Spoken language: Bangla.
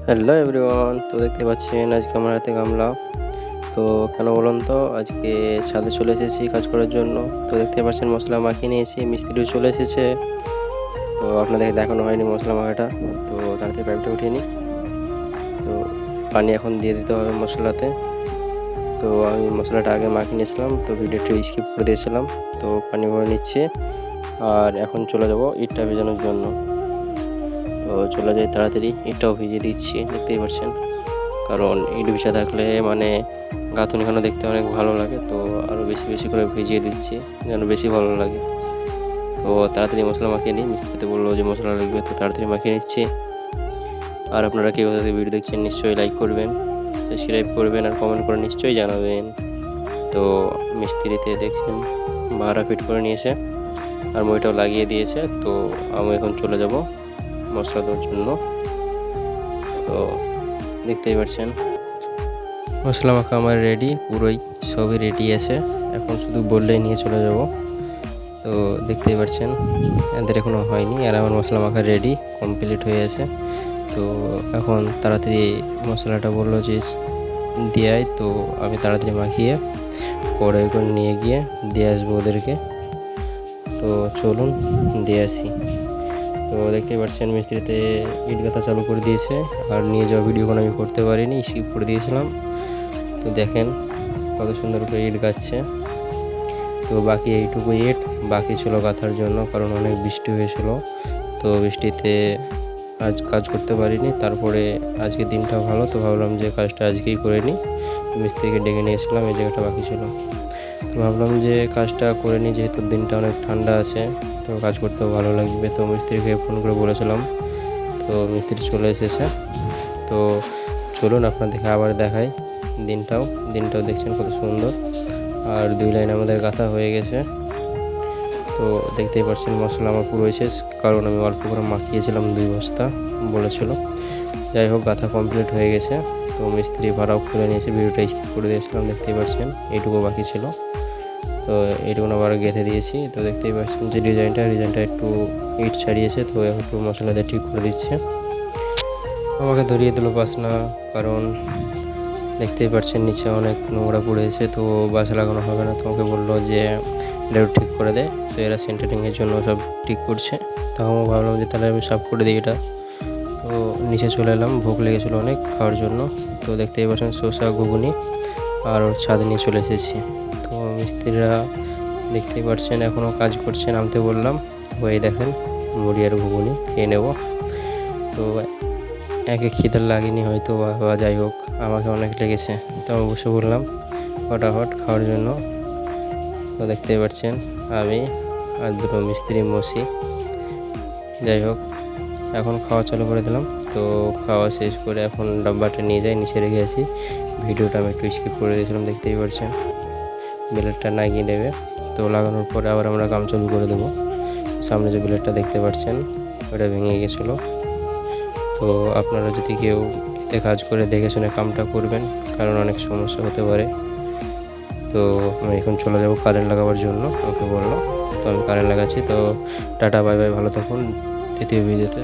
হ্যালো এভরিওয়ান, তো দেখতে পাচ্ছেন আজকে আমার হাতে গামলা। তো কেন বলুন তো, আজকে ছাদে চলে এসেছি কাজ করার জন্য। তো দেখতে পাচ্ছেন মশলা মাখিয়ে নিয়েছি, মিস্ত্রিও চলে এসেছে। তো আপনাদেরকে দেখানো হয়নি মশলা মাখাটা, তো তাড়াতাড়ি পাইপটা উঠিয়ে নিই। তো পানি এখন দিয়ে দিতে হবে মশলাতে। তো আমি মশলাটা আগে মাখিয়ে নিয়েছিলাম, তো ভিডিওটি স্কিপ করে দিয়েছিলাম। তো পানি ভরে নিচ্ছি, আর এখন চলে যাব ইটটা ভেজানোর জন্য। তো চলে যাই তাড়াতাড়ি, ইটটাও ভিজিয়ে দিচ্ছি, দেখতেই পাচ্ছেন। কারণ ইট ভিজা থাকলে মানে গাঁথুনিখানা দেখতে অনেক ভালো লাগে, তো আরও বেশি বেশি করে ভিজিয়ে দিচ্ছি যেন বেশি ভালো লাগে। তো তাড়াতাড়ি মশলা মাখিয়ে নিই, মিস্ত্রিতে বললো যে মশলা লাগবে, তো তাড়াতাড়ি মাখিয়ে নিচ্ছি। আর আপনারা কেউ কোথা থেকে ভিডিও দেখছেন নিশ্চয়ই লাইক করবেন, সাবস্ক্রাইব করবেন, আর কমেন্ট করে নিশ্চয়ই জানাবেন। তো মিস্ত্রিতে দেখছেন ভাড়া ফিট করে নিয়েছে, আর মইটাও লাগিয়ে দিয়েছে। তো আমি এখন চলে যাব মশলা দেওয়ার জন্য। তো দেখতেই পাচ্ছেন মশলা মাখা আমার রেডি, পুরোই সবই রেডি আছে। এখন শুধু বললেই নিয়ে চলে যাব। তো দেখতেই পাচ্ছেন এদের এখনও হয়নি, আর আমার মশলা মাখা রেডি কমপ্লিট হয়ে আছে। তো এখন তাড়াতাড়ি মশলাটা বললো যে দিয়ে, তো আমি তাড়াতাড়ি মাখিয়ে কড়াই করে নিয়ে গিয়ে দিয়ে আসবো ওদেরকে। তো চলুন দিয়ে আসি। তো দেখতেই পাচ্ছেন মিস্ত্রিতে ইট গাঁথা চালু করে দিয়েছে, আর নিয়ে যাওয়া ভিডিওগুলো আমি করতে পারিনি, স্কিপ করে দিয়েছিলাম। তো দেখেন কত সুন্দর করে ইট গাচ্ছে। তো বাকি এইটুকু ইট বাকি ছিল গাঁথার জন্য, কারণ অনেক বৃষ্টি হয়েছিল। তো বৃষ্টিতে আজ কাজ করতে পারিনি। তারপরে আজকে দিনটা ভালো, তো ভাবলাম যে কাজটা আজকেই করে নিই। মিস্ত্রিকে ডেকে নিয়েছিলাম, এই জায়গাটা বাকি ছিল। তো ভাবলাম যে কাজটা করে নিই, যেহেতু দিনটা অনেক ঠান্ডা আছে, তো কাজ করতেও ভালো লাগবে। তো মিস্ত্রিকে ফোন করে বলেছিলাম, তো মিস্ত্রি চলে এসেছে। তো চলুন আপনাদেরকে আবার দেখাই দিনটাও দেখছেন কত সুন্দর। আর 2 লাইন আমাদের গাঁথা হয়ে গেছে। তো দেখতেই পাচ্ছেন মশলা আমার পুরো শেষ, কারণ আমি অল্প করে মাখিয়েছিলাম 2 বস্তা বলেছিল। যাই হোক গাঁথা কমপ্লিট হয়ে গেছে। তো মিস্ত্রি ভাড়াও খুলে নিয়েছে, ভিডিওটা স্কিপ করে দিয়েছিলাম, দেখতেই পাচ্ছেন এইটুকু বাকি ছিল। তো এইটুকু আবার গেঁথে দিয়েছি। তো দেখতেই পাচ্ছেন যে ডিজাইনটা একটু ইট ছাড়িয়েছে, তো একটু মশলা দিয়ে ঠিক করে দিচ্ছে। আমাকে ধরিয়ে দিল বাসনা, কারণ দেখতেই পাচ্ছেন নিচে অনেক নোংরা পড়েছে, তো বাসা লাগানো হবে না। তোমাকে বললো যে এটা ঠিক করে দেয়, তো এরা সেন্টারিংয়ের জন্য সব ঠিক করছে। তো আমি ভাবলাম যে তাহলে আমি সাফ করে দিই এটা। তো নিচে চলে এলাম, ভোগ লেগেছিলো অনেক খাওয়ার জন্য। তো দেখতেই পাচ্ছেন শসা, ঘুগনি আর ওর ছাদ নিয়ে চলে এসেছি। তো মিস্ত্রিরা দেখতেই পাচ্ছেন এখনও কাজ করছে, নামতে বললাম। তো এই দেখেন মুড়ি আর ঘুগনি খেয়ে নেব। তো একে খিদে লাগেনি হয়তো, বা যাই হোক আমাকে অনেক লেগেছে, তো আমি বসে বললাম ফটাফট খাওয়ার জন্য। তো দেখতেই পাচ্ছেন আমি আর 2 মিস্ত্রি মসি। যাই হোক এখন খাওয়া চালু করে দিলাম। তো খাওয়া শেষ করে এখন ডাব্বাটা নিয়ে যাই, নিচে রেখে আসি। ভিডিওটা আমি একটু স্কিপ করে দিয়েছিলাম, দেখতেই পাচ্ছেন ব্লেডটা লাগিয়ে নেবে। তো লাগানোর পরে আবার আমরা কাম চালু করে দেবো। সামনে যে ব্লেডটা দেখতে পাচ্ছেন ওটা ভেঙে গেছিলো। তো আপনারা যদি কেউ এতে কাজ করে দেখে শুনে কামটা করবেন, কারণ অনেক সমস্যা হতে পারে। তো আমি এখন চলে যাব কারেন্ট লাগাবার জন্য, ওকে বললো। তো আমি কারেন্ট লাগাচ্ছি। তো টাটা, বাই বাই, ভালো থাকুন দ্বিতীয় ভিডিওতে।